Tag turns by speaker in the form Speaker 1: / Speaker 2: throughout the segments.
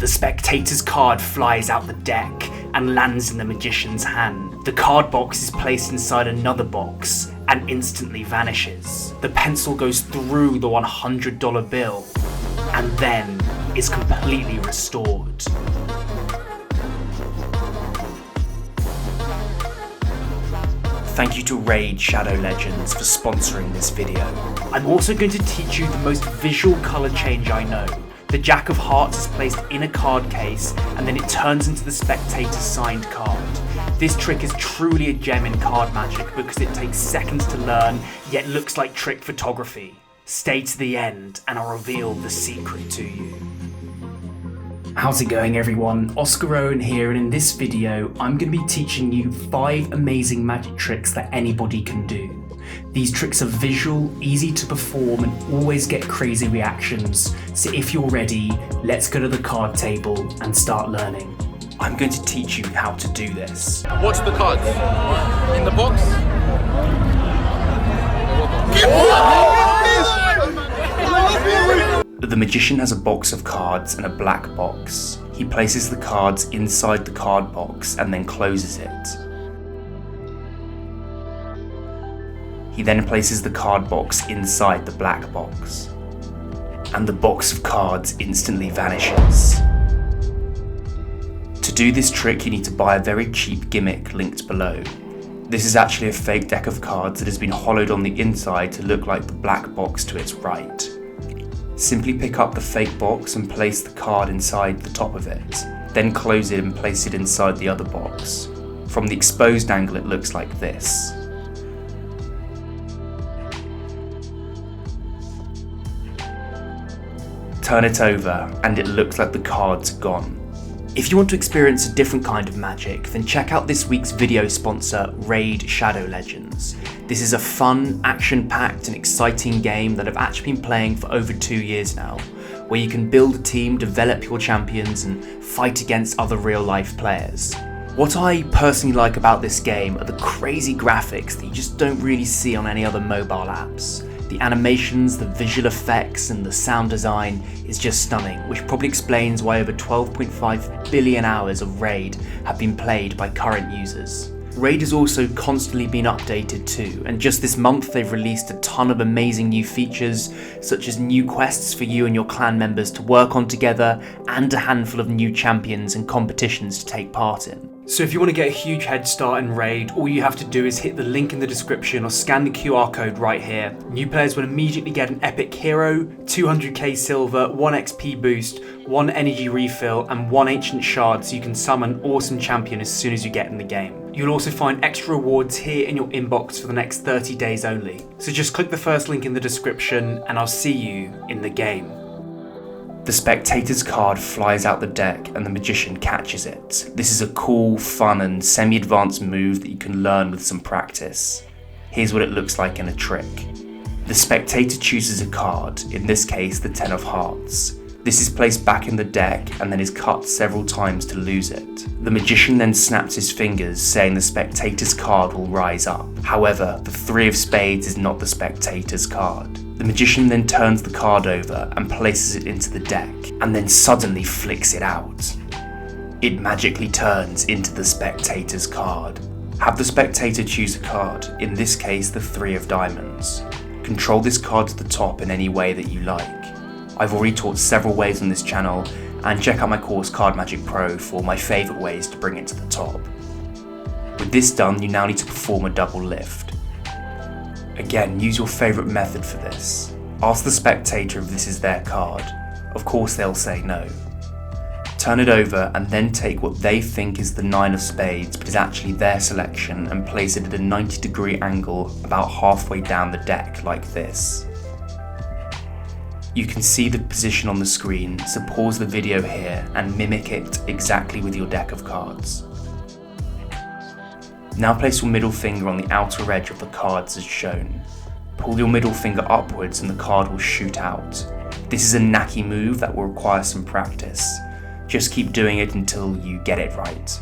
Speaker 1: The spectator's card flies out the deck and lands in the magician's hand. The card box is placed inside another box and instantly vanishes. The pencil goes through the $100 bill and then is completely restored. Thank you to Raid Shadow Legends for sponsoring this video. I'm also going to teach you the most visual colour change I know. The Jack of Hearts is placed in a card case and then it turns into the spectator's signed card. This trick is truly a gem in card magic because it takes seconds to learn, yet looks like trick photography. Stay to the end and I'll reveal the secret to you. How's it going everyone? Oscar Owen here, and in this video I'm going to be teaching you 5 amazing magic tricks that anybody can do. These tricks are visual, easy to perform and always get crazy reactions, so if you're ready, let's go to the card table and start learning. I'm going to teach you how to do this.
Speaker 2: Watch the cards. In the box.
Speaker 1: The magician has a box of cards and a black box. He places the cards inside the card box and then closes it. He then places the card box inside the black box. And the box of cards instantly vanishes. To do this trick, you need to buy a very cheap gimmick linked below. This is actually a fake deck of cards that has been hollowed on the inside to look like the black box to its right. Simply pick up the fake box and place the card inside the top of it. Then close it and place it inside the other box. From the exposed angle it looks like this. Turn it over and it looks like the cards are gone. If you want to experience a different kind of magic, then check out this week's video sponsor, Raid Shadow Legends. This is a fun, action-packed and exciting game that I've actually been playing for over 2 years now, where you can build a team, develop your champions and fight against other real-life players. What I personally like about this game are the crazy graphics that you just don't really see on any other mobile apps. The animations, the visual effects and the sound design is just stunning, which probably explains why over 12.5 billion hours of Raid have been played by current users. Raid has also constantly been updated too, and just this month they've released a ton of amazing new features, such as new quests for you and your clan members to work on together, and a handful of new champions and competitions to take part in. So if you want to get a huge head start in Raid, all you have to do is hit the link in the description or scan the QR code right here. New players will immediately get an epic hero, 200k silver, 1 XP boost, 1 energy refill and 1 ancient shard so you can summon an awesome champion as soon as you get in the game. You'll also find extra rewards here in your inbox for the next 30 days only. So just click the first link in the description and I'll see you in the game. The spectator's card flies out the deck and the magician catches it. This is a cool, fun and semi-advanced move that you can learn with some practice. Here's what it looks like in a trick. The spectator chooses a card, in this case the 10 of hearts. This is placed back in the deck and then is cut several times to lose it. The magician then snaps his fingers, saying the spectator's card will rise up. However, the 3 of spades is not the spectator's card. The magician then turns the card over and places it into the deck, and then suddenly flicks it out. It magically turns into the spectator's card. Have the spectator choose a card, in this case the 3 of diamonds. Control this card to the top in any way that you like. I've already taught several ways on this channel, and check out my course Card Magic Pro for my favourite ways to bring it to the top. With this done, you now need to perform a double lift. Again, use your favourite method for this. Ask the spectator if this is their card. Of course they'll say no. Turn it over and then take what they think is the 9 of spades but is actually their selection and place it at a 90-degree angle about halfway down the deck like this. You can see the position on the screen, so pause the video here and mimic it exactly with your deck of cards. Now place your middle finger on the outer edge of the cards as shown. Pull your middle finger upwards and the card will shoot out. This is a knacky move that will require some practice. Just keep doing it until you get it right.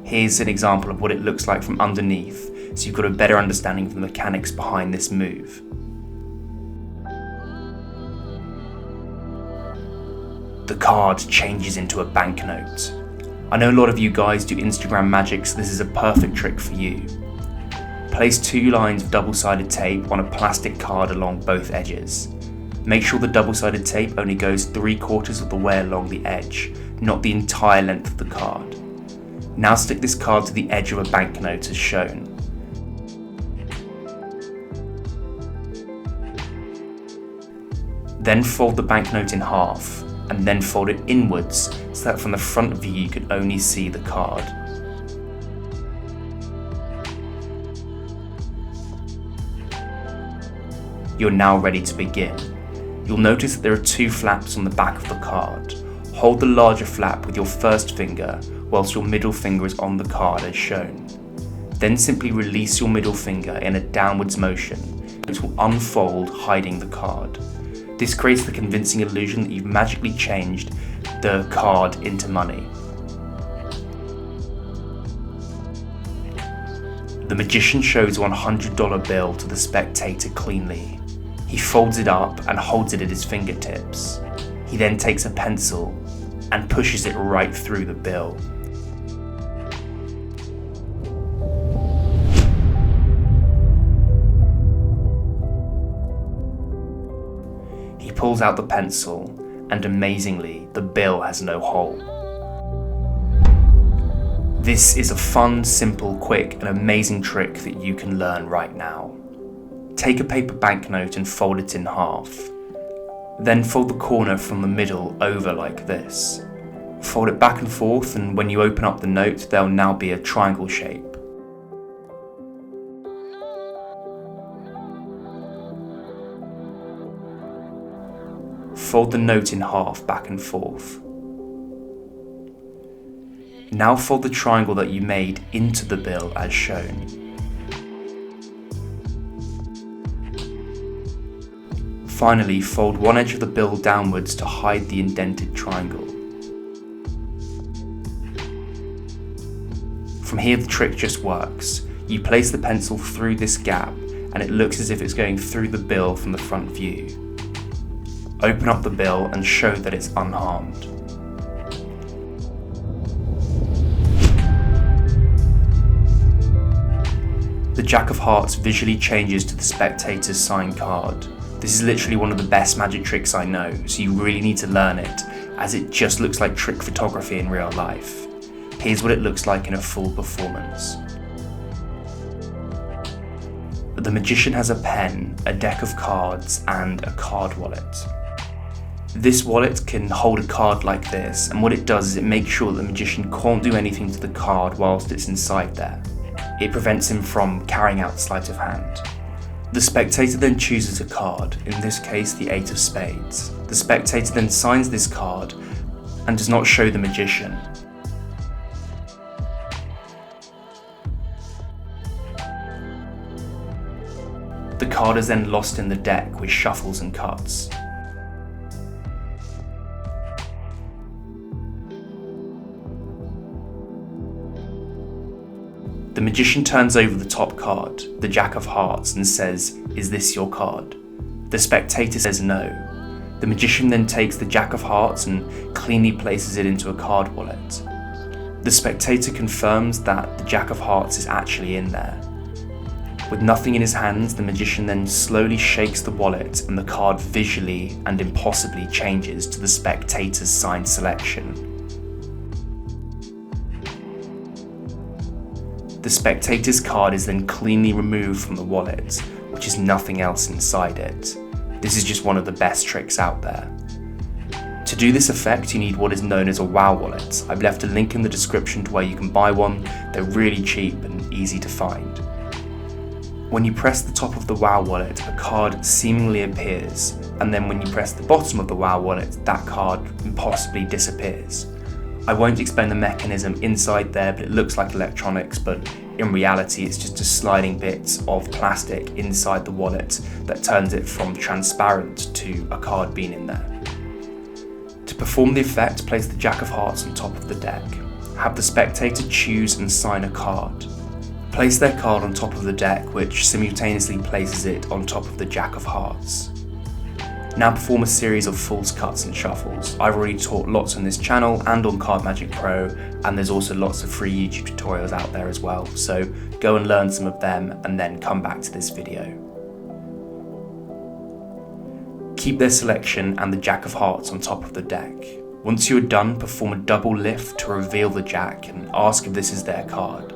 Speaker 1: Here's an example of what it looks like from underneath, so you've got a better understanding of the mechanics behind this move. the card changes into a banknote. I know a lot of you guys do Instagram magic, so this is a perfect trick for you. Place 2 lines of double-sided tape on a plastic card along both edges. Make sure the double-sided tape only goes 3/4 of the way along the edge, not the entire length of the card. Now stick this card to the edge of a banknote as shown. Then fold the banknote in half, and then fold it inwards so that from the front view you can only see the card. You're now ready to begin. You'll notice that there are 2 flaps on the back of the card. Hold the larger flap with your first finger whilst your middle finger is on the card as shown. Then simply release your middle finger in a downwards motion, which will unfold, hiding the card. This creates the convincing illusion that you've magically changed the card into money. The magician shows a $100 bill to the spectator cleanly. He folds it up and holds it at his fingertips. He then takes a pencil and pushes it right through the bill. He pulls out the pencil, and amazingly, the bill has no hole. This is a fun, simple, quick, and amazing trick that you can learn right now. Take a paper banknote and fold it in half. Then fold the corner from the middle over like this. Fold it back and forth, and when you open up the note, there'll now be a triangle shape. Fold the note in half back and forth. Now fold the triangle that you made into the bill as shown. Finally, fold one edge of the bill downwards to hide the indented triangle. From here the trick just works. You place the pencil through this gap and it looks as if it's going through the bill from the front view. Open up the bill and show that it's unharmed. The Jack of Hearts visually changes to the spectator's signed card. This is literally one of the best magic tricks I know, so you really need to learn it, as it just looks like trick photography in real life. Here's what it looks like in a full performance. The magician has a pen, a deck of cards, and a card wallet. This wallet can hold a card like this, and what it does is it makes sure that the magician can't do anything to the card whilst it's inside there. It prevents him from carrying out sleight of hand. The spectator then chooses a card, in this case the 8 of spades. The spectator then signs this card and does not show the magician. The card is then lost in the deck with shuffles and cuts. The magician turns over the top card, the Jack of Hearts, and says, "Is this your card?" The spectator says no. The magician then takes the Jack of Hearts and cleanly places it into a card wallet. The spectator confirms that the Jack of Hearts is actually in there. With nothing in his hands, the magician then slowly shakes the wallet and the card visually and impossibly changes to the spectator's signed selection. The spectator's card is then cleanly removed from the wallet, which is nothing else inside it. This is just one of the best tricks out there. To do this effect, you need what is known as a wow wallet. I've left a link in the description to where you can buy one. They're really cheap and easy to find. When you press the top of the wow wallet, a card seemingly appears, and then when you press the bottom of the wow wallet, that card impossibly disappears. I won't explain the mechanism inside there, but it looks like electronics, but in reality it's just a sliding bit of plastic inside the wallet that turns it from transparent to a card being in there. To perform the effect, place the Jack of Hearts on top of the deck. Have the spectator choose and sign a card. Place their card on top of the deck, which simultaneously places it on top of the Jack of Hearts. Now perform a series of false cuts and shuffles. I've already taught lots on this channel and on Card Magic Pro, and there's also lots of free YouTube tutorials out there as well, so go and learn some of them and then come back to this video. Keep their selection and the Jack of Hearts on top of the deck. Once you are done, perform a double lift to reveal the Jack and ask if this is their card.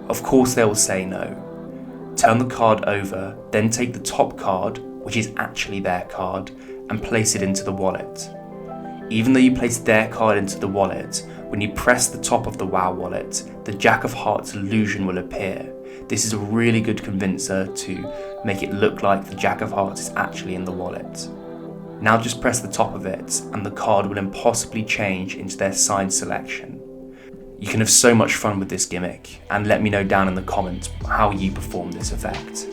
Speaker 1: Of course they will say no. Turn the card over, then take the top card, which is actually their card, and place it into the wallet. Even though you place their card into the wallet, when you press the top of the WoW wallet, the Jack of Hearts illusion will appear. This is a really good convincer to make it look like the Jack of Hearts is actually in the wallet. Now just press the top of it and the card will impossibly change into their side selection. You can have so much fun with this gimmick, and let me know down in the comments how you perform this effect.